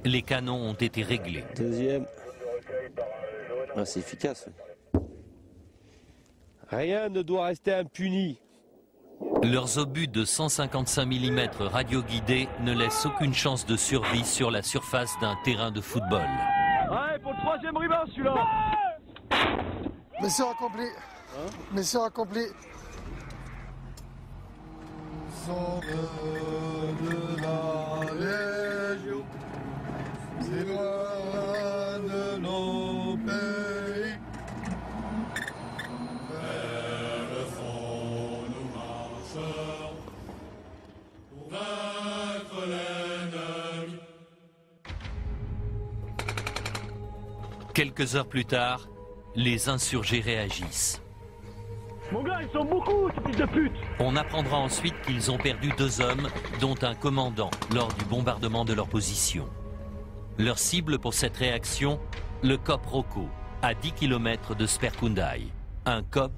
Les canons ont été réglés. Deuxième. Ah, c'est efficace. Rien ne doit rester impuni. Leurs obus de 155 mm radioguidés ne laissent aucune chance de survie sur la surface d'un terrain de football. Ouais, pour le troisième ruban celui-là. Mission accomplie. Mission accomplie. Sont de la Légion, c'est loin de nos pays. Vers le front nous marchons pour vaincre l'ennemi. Quelques heures plus tard, les insurgés réagissent. Mon gars, ils sont beaucoup, ces fils de pute. On apprendra ensuite qu'ils ont perdu 2 hommes, dont un commandant, lors du bombardement de leur position. Leur cible pour cette réaction, le COP Rocco, à 10 km de Sperkoundai. Un COP,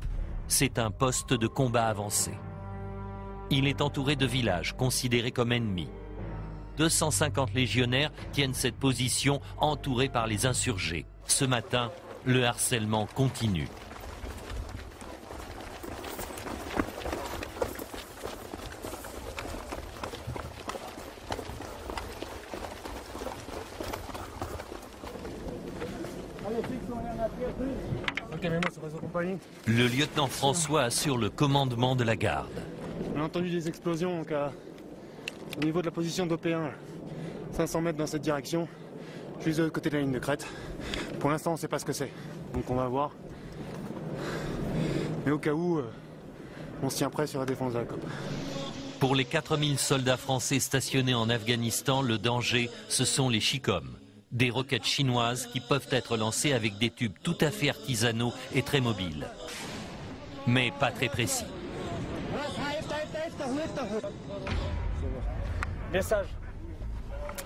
c'est un poste de combat avancé. Il est entouré de villages considérés comme ennemis. 250 légionnaires tiennent cette position entourés par les insurgés. Ce matin, le harcèlement continue. Le lieutenant François assure le commandement de la garde. On a entendu des explosions donc au niveau de la position d'OP1, 500 mètres dans cette direction, juste de l'autre côté de la ligne de crête. Pour l'instant, on ne sait pas ce que c'est, donc on va voir. Mais au cas où, on se tient prêt sur la défense de la COP. Pour les 4000 soldats français stationnés en Afghanistan, le danger, ce sont les Chicoms. Des roquettes chinoises qui peuvent être lancées avec des tubes tout à fait artisanaux et très mobiles. Mais pas très précis.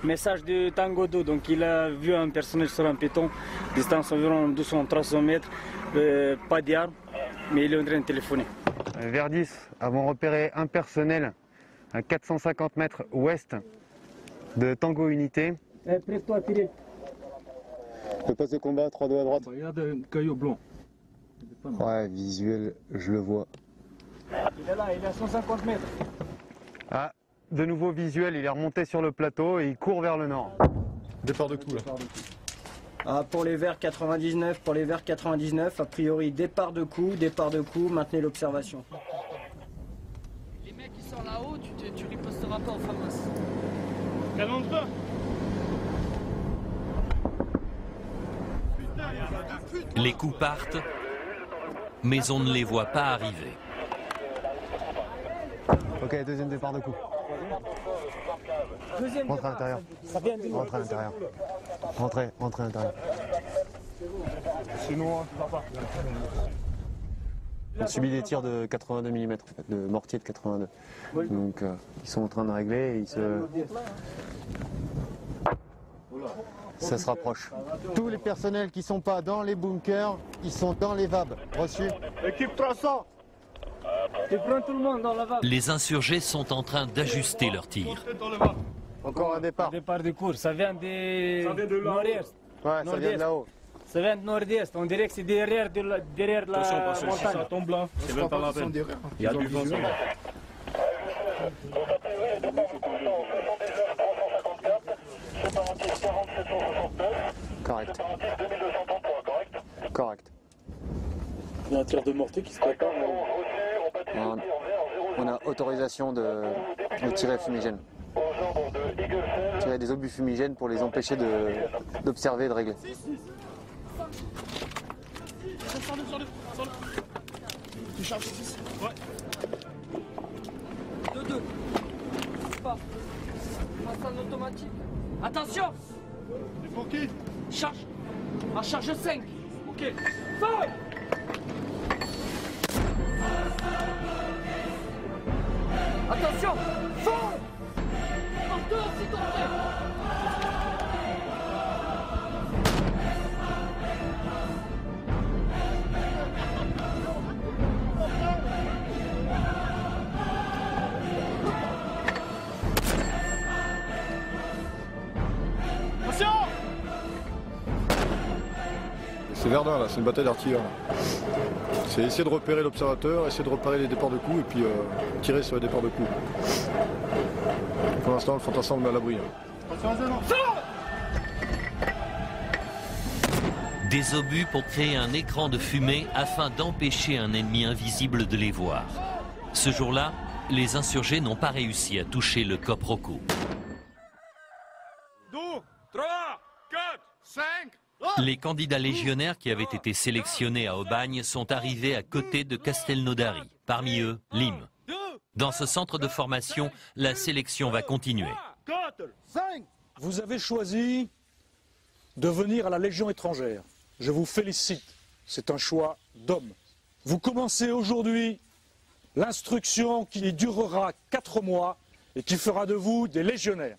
Message de Tango 2, donc il a vu un personnage sur un piéton, distance environ 200-300 mètres, pas d'armes, mais il est en train de téléphoner. Vers 10, avons repéré un personnel à 450 mètres ouest de Tango Unité. Prête-toi à tirer. Le poste de combat, 3-2 à droite. Regarde un caillou blanc. Ouais, visuel, je le vois. Il est là, il est à 150 mètres. Ah, de nouveau visuel, il est remonté sur le plateau et il court vers le nord. Départ de coup là. Ah, pour les verts 99, a priori départ de coup, maintenez l'observation. Les mecs qui sont là-haut, tu riposteras pas en FAMAS. Calme-toi. Les coups partent, mais on ne les voit pas arriver. Ok, deuxième départ de coup. Rentrez à l'intérieur. Rentrez à l'intérieur. Rentrez à l'intérieur. Sinon, On subit des tirs de 82 mm, en fait, de mortier de 82. Donc ils sont en train de régler et ça se rapproche. Tous les personnels qui ne sont pas dans les bunkers, ils sont dans les VAB. Reçu. équipe 300. Tu prends tout le monde dans la vague. Les insurgés sont en train d'ajuster leurs tirs. Encore un départ. Départ de cours, ça vient de nord-est. Ouais, ça vient de là-haut. Ça vient de nord-est, on dirait que c'est derrière la montagne. Ça tombe là. C'est même pas la peine. Il y a du vent. Correct. Correct. Il y a un tir de mortier qui se prépare. On a autorisation de tirer fumigène. Tirer des obus fumigènes pour les empêcher d'observer et de régler. Tu charges 6. Ouais. 2-2. Pas. Passe en automatique. Attention. C'est pour qui? Charge. En charge 5. Ok. Feu. Attention. Feu. Porteur, s'il te plaît. C'est Verdun là, c'est une bataille d'artilleurs. C'est essayer de repérer l'observateur, essayer de repérer les départs de coups et puis tirer sur les départs de coups. Pour l'instant, le fantassin le met à l'abri. Des obus pour créer un écran de fumée afin d'empêcher un ennemi invisible de les voir. Ce jour-là, les insurgés n'ont pas réussi à toucher le Cop Rocco. 2, 3, 4, 5. Les candidats légionnaires qui avaient été sélectionnés à Aubagne sont arrivés à côté de Castelnaudary. Parmi eux, Lim. Dans ce centre de formation, la sélection va continuer. 4, 5. Vous avez choisi de venir à la Légion étrangère. Je vous félicite. C'est un choix d'homme. Vous commencez aujourd'hui l'instruction qui durera 4 mois et qui fera de vous des légionnaires.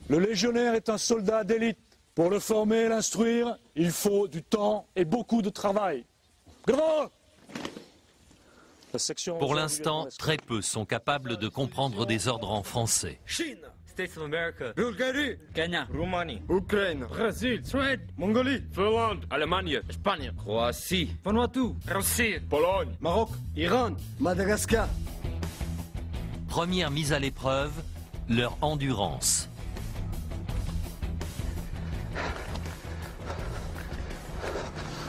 Le légionnaire est un soldat d'élite. Pour le former et l'instruire, il faut du temps et beaucoup de travail. Bravo! Pour l'instant, très peu sont capables de comprendre des ordres en français. Chine, States of America, Bulgarie, Kenya, Roumanie, Ukraine, Brésil, Suède, Mongolie, Finlande, Allemagne, Espagne, Croatie, Vanuatu, Russie, Pologne, Maroc, Iran, Madagascar. Première mise à l'épreuve, leur endurance.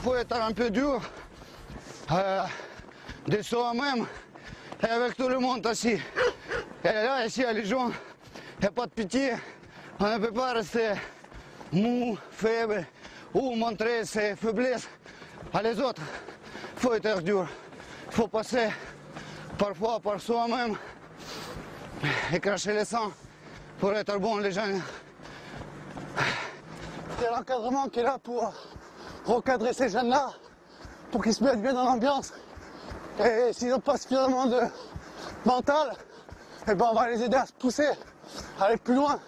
Il faut être un peu dur, de soi-même et avec tout le monde assis. Et là, ici à Légion, il n'y a pas de pitié. On ne peut pas rester mou, faible ou montrer ses faiblesses à les autres. Il faut être dur. Il faut passer parfois par soi-même et cracher le sang pour être bon légionnaire. C'est l'encadrement qui est là pour recadrer ces jeunes-là, pour qu'ils se mettent bien dans l'ambiance. Et s'ils n'ont pas suffisamment de mental, eh ben on va les aider à se pousser, à aller plus loin.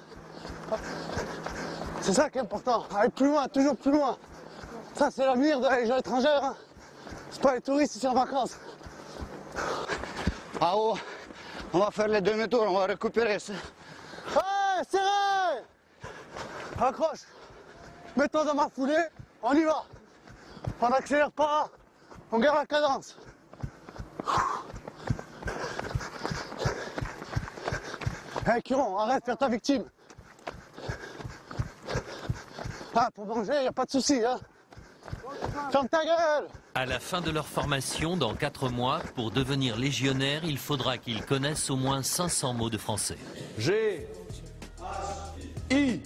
C'est ça qui est important, aller plus loin, toujours plus loin. Ça c'est l'avenir de la Légion étrangère. Hein. C'est pas les touristes ici en vacances. Ah oh, on va faire les demi-tours, on va récupérer ça. Hey, serré! Accroche. Mets-toi dans ma foulée, on y va. On n'accélère pas, on garde la cadence. Hey Curon, arrête de faire ta victime. Ah, pour manger, il n'y a pas de souci, hein. Ferme ta gueule. À la fin de leur formation, dans 4 mois, pour devenir légionnaire, il faudra qu'ils connaissent au moins 500 mots de français. G. I.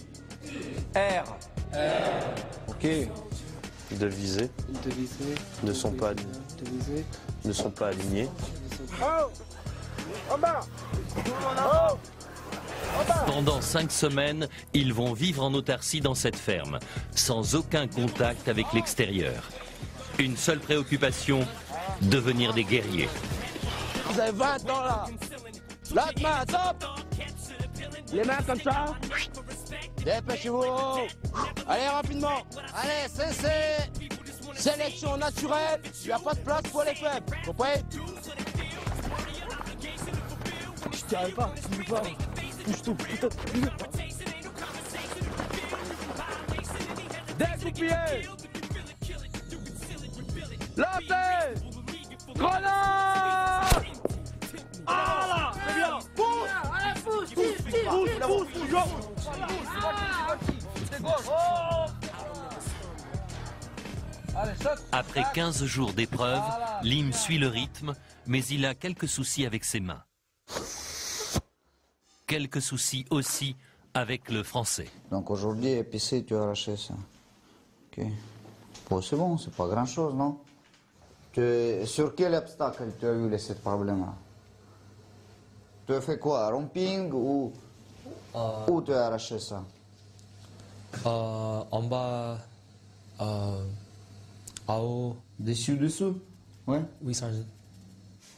R. Ok. Devisés. Ne sont pas alignés. Pendant 5 semaines, ils vont vivre en autarcie dans cette ferme, sans aucun contact avec l'extérieur. Une seule préoccupation, devenir des guerriers. Vous avez 20 ans là. L'autre main, top. Les mains comme ça. Dépêchez-vous. Allez, rapidement. Allez, cessez. Sélection naturelle. Il n'y a pas de place pour les faibles. Comprenez? Je t'y arrive pas. Je ne pas. Touche tout. Putain. Découpillé. Lancez. Grenade. Ah là. C'est bien. Pousse. Allez, pousse. Après 15 jours d'épreuve, Lim suit le rythme, mais il a quelques soucis avec ses mains. Quelques soucis aussi avec le français. Donc aujourd'hui, épicé, tu as arraché ça. Ok. Bon, c'est bon, c'est pas grand chose, non? Sur quel obstacle tu as eu ce problème-là? Tu as fait quoi? Romping ou où tu as arraché ça? En bas, en haut. Dessous? Ouais. Oui, sergent.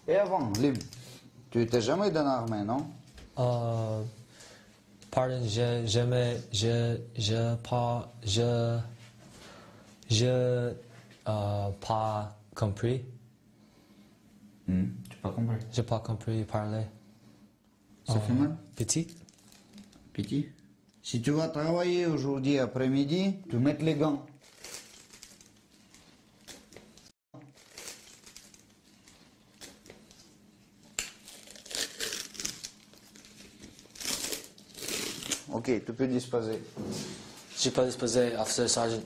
Et avant, libre. Tu n'étais jamais dans l'armée, non? Pardon, pas compris. Tu n'as pas compris? J'ai pas compris parler. Ça fait mal? Petit? Petit? Si tu vas travailler aujourd'hui après-midi, tu mets les gants. Ok, tu peux disposer. Je peux disposer, Officer Sergeant.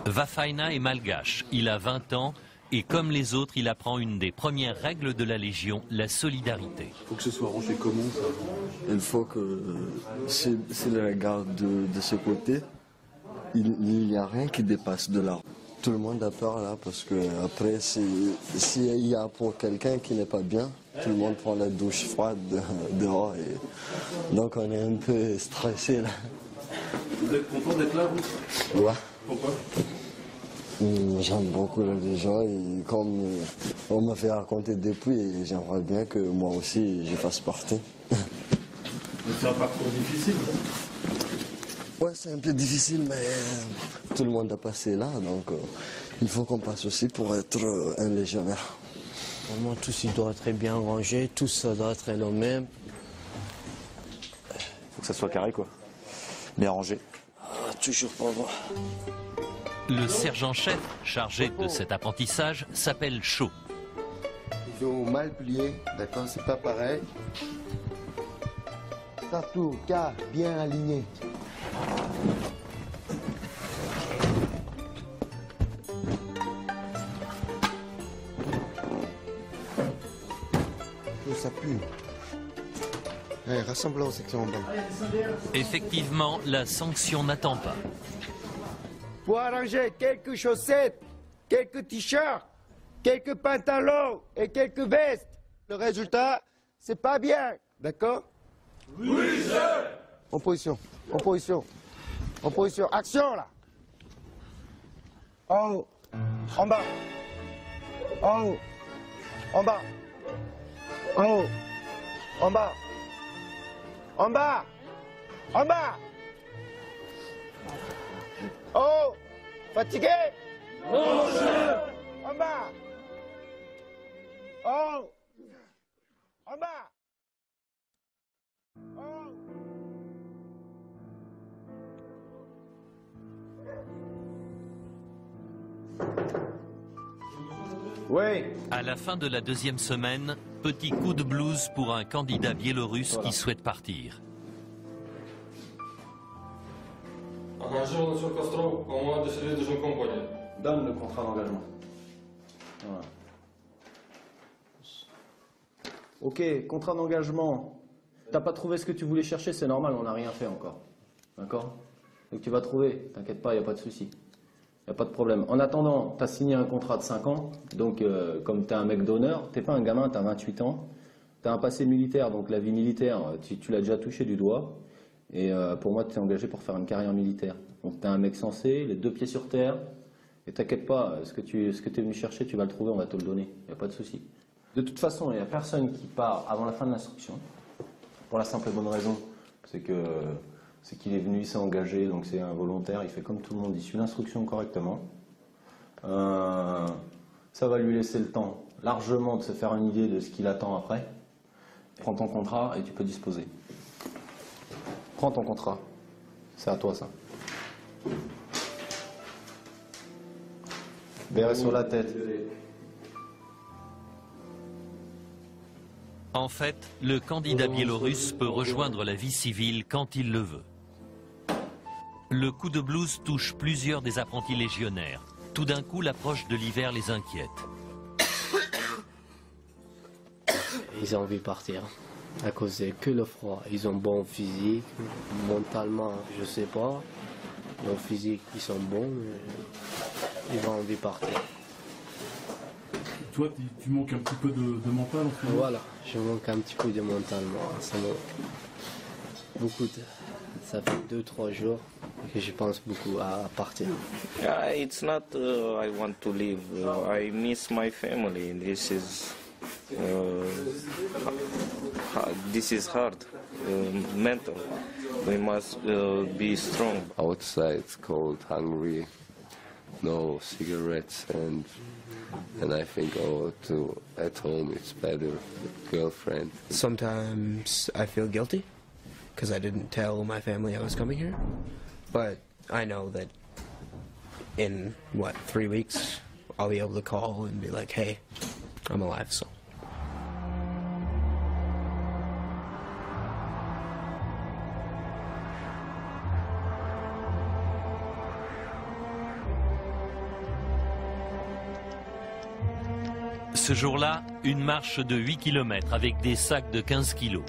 Vafaina est malgache, il a 20 ans et comme les autres, il apprend une des premières règles de la Légion, la solidarité. Il faut que ce soit rangé comment ça? Il faut que si la garde de ce côté, il n'y a rien qui dépasse de là. Tout le monde a peur là parce que après s'il y a pour quelqu'un qui n'est pas bien, tout le monde prend la douche froide dehors et donc on est un peu stressé là. Vous êtes content d'être là vous? Ouais. Pourquoi? J'aime beaucoup la Légion et comme on m'a fait raconter depuis, et j'aimerais bien que moi aussi je fasse partie. C'est un parcours difficile? Ouais, c'est un peu difficile, mais tout le monde a passé là, donc il faut qu'on passe aussi pour être un légionnaire. Vraiment, tous ils doivent être bien rangés, tous doivent être le même. Faut que ça soit carré quoi. Bien rangé. Toujours pas vrai. Le sergent-chef chargé de cet apprentissage s'appelle Shaw. Ils ont mal plié, d'accord, c'est pas pareil. Partout, cas bien aligné. Ça pue. Allez, rassemblons aux sections en bas. Effectivement, la sanction n'attend pas. Pour arranger quelques chaussettes, quelques t-shirts, quelques pantalons et quelques vestes. Le résultat, c'est pas bien, d'accord? Oui, sir. En position, en position, en position. Action, là. En haut, en bas, en haut, en bas, en haut, en bas, en bas, en bas. Oh, fatigué? Non, chef. En bas. Oh, en bas. Oh. Oui. À la fin de la deuxième semaine, petit coup de blues pour un candidat biélorusse qui souhaite partir. Donne le contrat d'engagement. Voilà. Ok, contrat d'engagement. T'as pas trouvé ce que tu voulais chercher, c'est normal, on n'a rien fait encore. D'accord? Donc tu vas trouver, t'inquiète pas, il n'y a pas de souci. Il n'y a pas de problème. En attendant, tu as signé un contrat de 5 ans, donc comme tu es un mec d'honneur, tu n'es pas un gamin, tu as 28 ans, tu as un passé militaire, donc la vie militaire, tu l'as déjà touché du doigt. Et pour moi, tu t'es engagé pour faire une carrière militaire. Donc tu es un mec sensé, les deux pieds sur terre, et t'inquiète pas, ce que tu es venu chercher, tu vas le trouver, on va te le donner, il n'y a pas de souci. De toute façon, il n'y a personne qui part avant la fin de l'instruction, pour la simple et bonne raison, c'est qu'il est venu, il s'est engagé, donc c'est un volontaire, il fait comme tout le monde, il suit l'instruction correctement. Ça va lui laisser le temps largement de se faire une idée de ce qu'il attend après. Prends ton contrat et tu peux disposer. Prends ton contrat, c'est à toi ça. Béret sur la tête. En fait, le candidat biélorusse peut rejoindre la vie civile quand il le veut. Le coup de blues touche plusieurs des apprentis légionnaires. Tout d'un coup, l'approche de l'hiver les inquiète. Ils ont envie de partir à cause que le froid. Ils ont bon physique, mentalement, je sais pas. Leur physique, ils sont bons, mais ils ont envie de partir. Toi, tu manques un petit peu de mental en fait. Voilà, je manque un petit peu de mental, moi. Ça beaucoup de... Ça fait 2-3 jours que je pense beaucoup à partir. It's not I want to leave. I miss my family. This is hard. Mental. We must be strong. Outside it's cold, hungry, no cigarettes, and I think at home it's better. Girlfriend. Sometimes I feel guilty because I didn't tell my family I was coming here, but I know that in 3 weeks I'll be able to call and be like, hey, I'm alive. So Ce jour-là, une marche de 8 km avec des sacs de 15 kilos.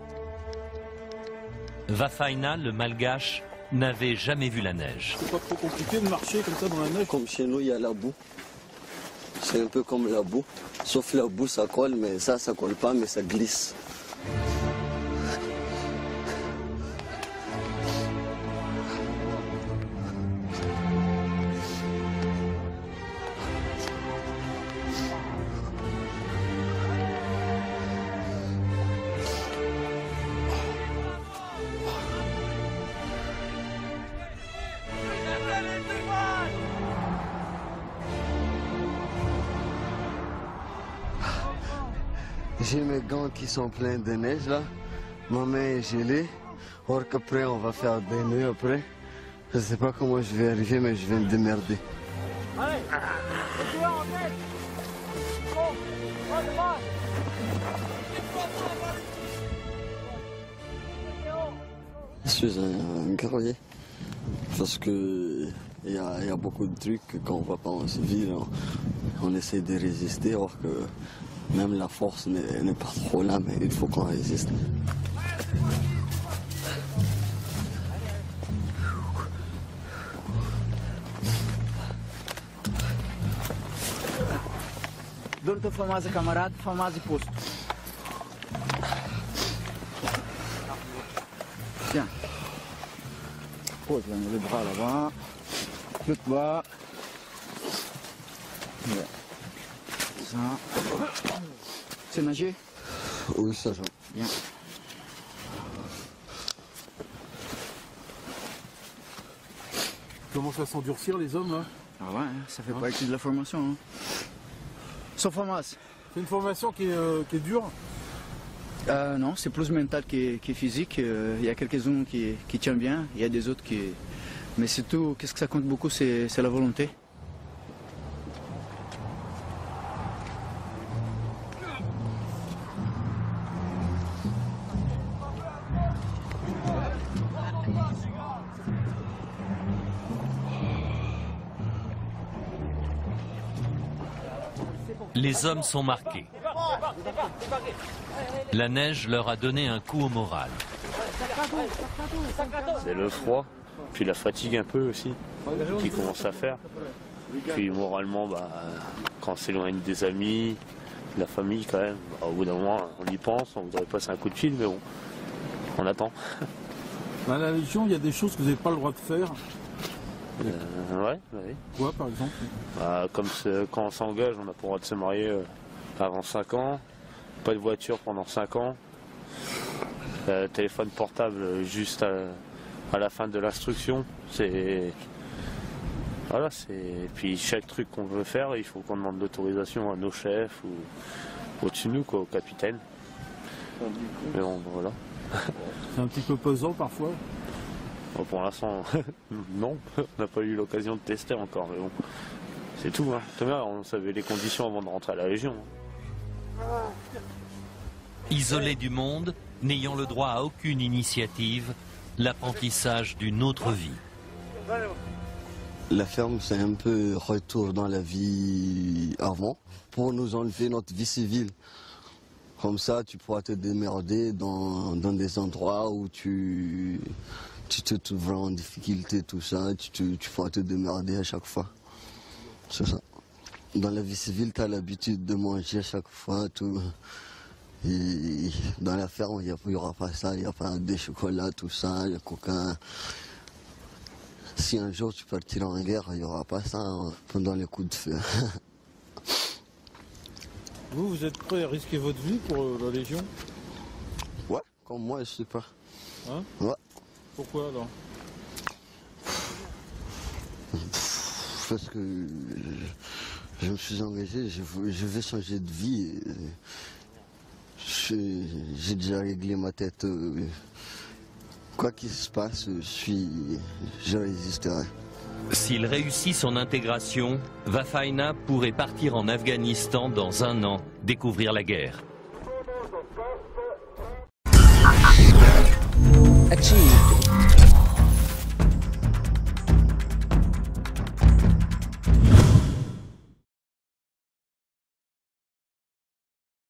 Vafaina, le malgache, n'avait jamais vu la neige. C'est pas trop compliqué de marcher comme ça dans la neige? Comme chez nous, il y a la boue. C'est un peu comme la boue. Sauf la boue, ça colle, mais ça colle pas, mais ça glisse. J'ai mes gants qui sont pleins de neige là, ma main est gelée, or qu'après on va faire des nœuds après. Je sais pas comment je vais arriver mais je vais me démerder. Allez, je suis un guerrier parce que il y a beaucoup de trucs que quand on va pas en civil, on essaie de résister alors que même la force n'est pas trop là, mais il faut qu'on résiste. Donne-toi famosa camarade, famosa poste. Tiens. Pose les bras là-bas. Tout bas. Yeah. Ça. C'est nager? Oui, ça joue. Bien. Commence à s'endurcir les hommes là? Ah ouais, ça fait partie de la formation. Hein. Sans formation. C'est une formation qui est dure? Non, c'est plus mental que physique. Il y a quelques-uns qui tiennent bien, il y a des autres qui... Mais surtout, qu'est-ce que ça compte beaucoup, c'est la volonté. Les hommes sont marqués. La neige leur a donné un coup au moral. C'est le froid, puis la fatigue un peu aussi, qui commence à faire. Puis moralement, quand on s'éloigne des amis, de la famille quand même, au bout d'un moment on y pense, on voudrait passer un coup de fil, mais bon, on attend. Dans la Légion, il y a des choses que vous n'avez pas le droit de faire. Ouais. Quoi par exemple? Comme quand on s'engage, on n'a pas le droit de se marier avant 5 ans, pas de voiture pendant 5 ans, téléphone portable juste à la fin de l'instruction. Voilà, puis chaque truc qu'on veut faire, il faut qu'on demande l'autorisation à nos chefs ou au-dessus de nous, quoi, au capitaine. Mais bon, voilà. C'est un petit peu pesant parfois? Bon, pour l'instant, non, on n'a pas eu l'occasion de tester encore, mais bon, c'est tout. Hein. On savait les conditions avant de rentrer à la Légion. Isolés du monde, n'ayant le droit à aucune initiative, l'apprentissage d'une autre vie. La ferme, c'est un peu retour dans la vie avant, pour nous enlever notre vie civile. Comme ça, tu pourras te démerder dans des endroits où tu te trouves en difficulté, tout ça, tu pourras te démerder à chaque fois. C'est ça. Dans la vie civile, tu as l'habitude de manger à chaque fois, tout. Et dans la ferme, il n'y aura pas ça, il n'y a pas des chocolats, tout ça, il n'y a qu'aucun... Si un jour tu partiras en guerre, il n'y aura pas ça pendant les coups de feu. Vous êtes prêt à risquer votre vie pour la Légion? Ouais, comme moi, je sais pas. Hein? Ouais. Pourquoi alors? Parce que je me suis engagé, je vais changer de vie. J'ai déjà réglé ma tête. Quoi qu'il se passe, je résisterai. S'il réussit son intégration, Vafaina pourrait partir en Afghanistan dans 1 an, découvrir la guerre. Achieve.